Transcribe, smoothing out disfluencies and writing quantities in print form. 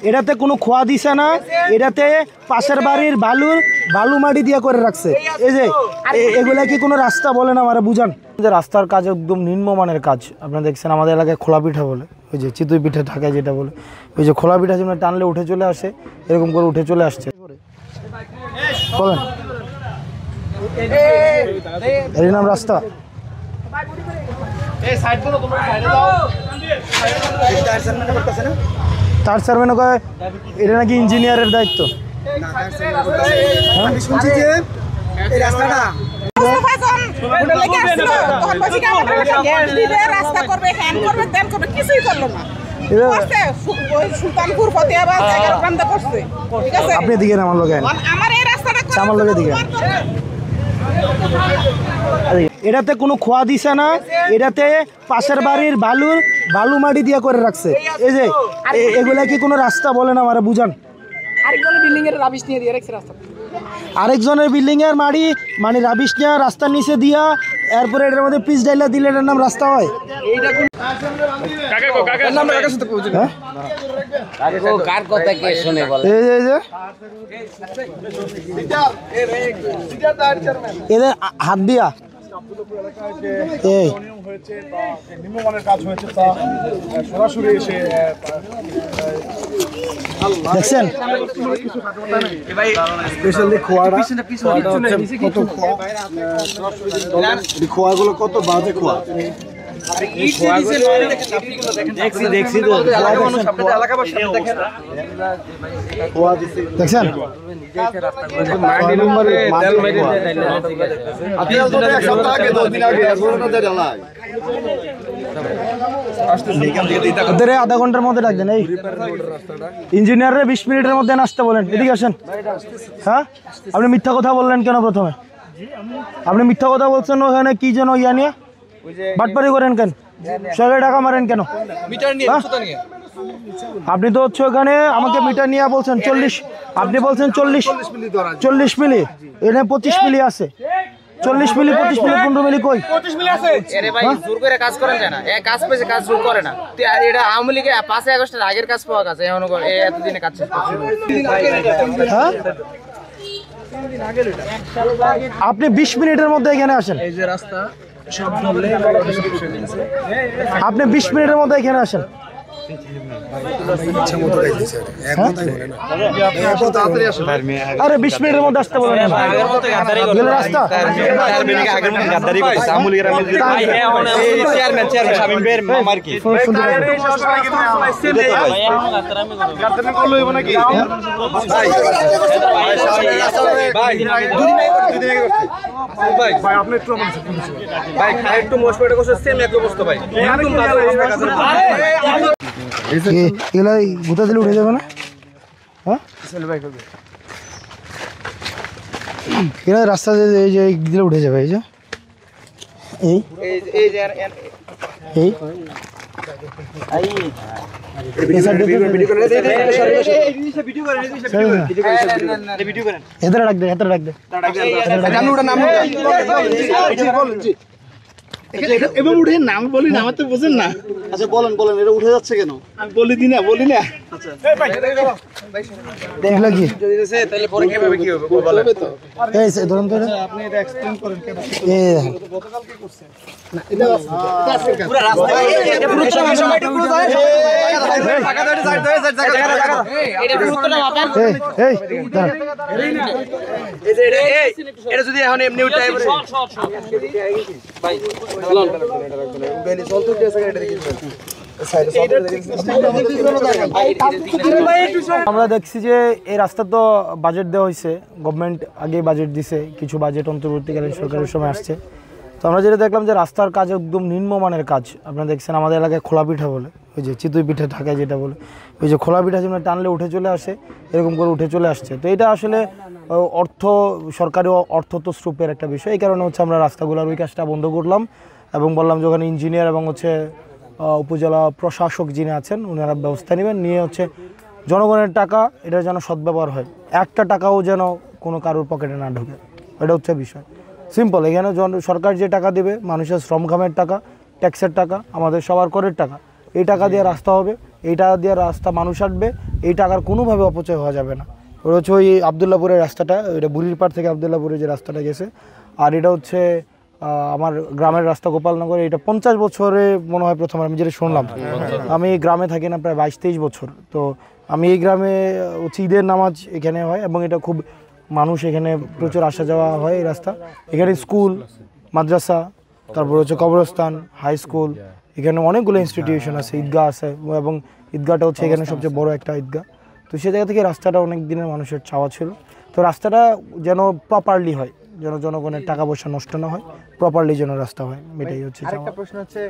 এটাতে কোনো খোয়া দিছে না, এটাতে পাশের বাড়ির বালু মাটি দিয়ে করে রাখছে। এই যে এগুলা কি কোনো রাস্তা বলে না, আমার বুঝান যে রাস্তার কাজ একদম নিম্নমানের কাজ। আপনারা দেখছেন আমাদের এলাকায় খোলা পিঠা বলে, ওই যে চিতই পিঠা ঢাকায় যেটা বলে, ওই যে খোলা পিঠা যেমন টানলে উঠে চলে আসে, এরকম করে উঠে চলে আসছে। বলেন এর নাম রাস্তা? তার চেয়ারম্যান কয় এটা নাকি ইঞ্জিনিয়ারের দায়িত্ব। আপনি দিকে আমার লোক আমার লোকে দিকে এটাতে কোনো খোয়া দিছে না, এটাতে পাশের বাড়ির বালু মাটি দিয়ে করে রাখছে। এই যে এগুলা কি কোনো রাস্তা বলে না, আমার বুঝান। আরেকজনের বিল্ডিং এর মাটি মানে রাবিশ নিয়ে রাস্তার নিচে দিয়া, এরপরে এটার মধ্যে পিচ ডাইলা দিলে এটার নাম রাস্তা হয়? এদের হাত দিয়া দেখছেন খোয়াগুলো কত বাজে খোয়া। দেখছি তো দেখছেন আধা ঘন্টার মধ্যে ডাকবেন। এই ইঞ্জিনিয়ার 20 মিনিটের মধ্যে আসতে বলেন, এদিকে আসেন। হ্যাঁ আপনি মিথ্যা কথা বললেন কেন? প্রথমে আপনি মিথ্যা কথা বলছেন, ওখানে কি যেন ইয়া নিয়ে বাটপারি করেন কেন? সরকারি টাকা মারেন কেন? আপনি তো হচ্ছে ওখানে আমাকে মিটার নিয়ে বলছেন 40, আপনি বলছেন 40 মিলি, এখানে 25 মিলি আছে। 40 মিলি 25 মিলি 15 মিলি কই 25 মিলি আছে? আরে ভাই জোর করে কাজ করেন না, এই কাজ পেছে কাজ জোর করে না। এটা আওয়ামী লীগে 5 আগস্টের আগের কাজ পাওয়া গেছে, এখন এই এতদিনে কাজ শেষ করছে। হ্যাঁ আপনি 20 মিনিটের মধ্যে এখানে আসেন। এই যে রাস্তা সব ধরলে আপনি 20 মিনিটের মধ্যে এখানে আসেন। আরে 20 মিনিটের মধ্যে আসতে বলেন রাস্তা। গুতা দিলে উঠে যাবে না? হ্যাঁ রাস্তা এই যে দিলে উঠে যাবে। এই যে এদের ডাক দে, এদের ডাক দে। এবার উঠে নাম বলি না, আমার তো বোঝেন না। আচ্ছা বলেন বলেন, এটা উঠে যাচ্ছে কেন? আমি বলি না। আচ্ছা দেখলা কি তাহলে পরে কিভাবে কি হবে বলেন তো। এই ধরুন তো আপনি এটা এক্সপ্লেইন করেন কেন? এই গতকাল কি করছেন না, এটা পুরো রাস্তা এটা পুরো সময়টা পুরো যায় টাকা ধরে জায়গা এটা পুরো তো না মাপান। এই এই যে এটা যদি এখন এমনি উঠাই পড়ে ভাই আমরা দেখছি যে এই রাস্তা তো বাজেট দেওয়া হয়েছে, গভর্নমেন্ট আগে বাজেট দিছে, কিছু বাজেট অন্তর্বর্তীকালীন সরকারের সময় আসছে। তো আমরা যেটা দেখলাম যে রাস্তার কাজ একদম নিম্নমানের কাজ। আপনারা দেখছেন আমাদের এলাকায় খোলা পিঠা বলে, ওই যে চিতই পিঠা ঢাকায় যেটা বলে, ওই যে খোলা পিঠা যেমন টানলে উঠে চলে আসে, এরকম করে উঠে চলে আসছে। তো এটা আসলে সরকারি অর্থ তো স্রোপের একটা বিষয়। এই কারণে হচ্ছে আমরা রাস্তাগুলোর ওই কাজটা বন্ধ করলাম এবং বললাম যে ওখানে ইঞ্জিনিয়ার এবং হচ্ছে উপজেলা প্রশাসক যিনি আছেন ওনারা ব্যবস্থা নেবেন, নিয়ে হচ্ছে জনগণের টাকা এটা যেন সদ্ব্যবহার হয়, একটা টাকাও যেন কোনো কারোর পকেটে না ঢোকে, এটা হচ্ছে বিষয়। সিম্পল, এখানে সরকার যে টাকা দেবে মানুষের শ্রমঘামের টাকা, ট্যাক্সের টাকা, আমাদের সবার করের টাকা, এই টাকা দিয়ে রাস্তা হবে, এই টাকা দিয়ে রাস্তা মানুষ আসবে, এই টাকার কোনোভাবে অপচয় হওয়া যাবে না। ওটা হচ্ছে ওই আবদুল্লাপুরের রাস্তাটা, ওইটা বুড়ির পাড় থেকে আবদুল্লাপুরে যে রাস্তাটা গেছে। আর এটা হচ্ছে আমার গ্রামের রাস্তা গোপালনগর, এটা 50 বছরে মনে হয় প্রথম আমি যেটা শুনলাম। আমি গ্রামে থাকি না প্রায় 22-23 বছর, তো আমি এই গ্রামে হচ্ছে ঈদের নামাজ এখানে হয় এবং এটা খুব মানুষ এখানে প্রচুর আসা যাওয়া হয় এই রাস্তা। এখানে স্কুল, মাদ্রাসা, তারপর হচ্ছে কবরস্থান, হাই স্কুল, এখানে অনেকগুলো ইনস্টিটিউশন আছে, ঈদগাহ আছে এবং ঈদগাহটা হচ্ছে এখানে সবচেয়ে বড় একটা ঈদগাহ। তো সেই জায়গা থেকে রাস্তাটা অনেক দিনের মানুষের চাওয়া ছিল, তো রাস্তাটা যেন প্রপারলি হয়, যেন জনগণের টাকা পয়সা নষ্ট না হয়, প্রপারলি যেন রাস্তা হয়, এটাই হচ্ছে চাওয়া। আরেকটা প্রশ্ন হচ্ছে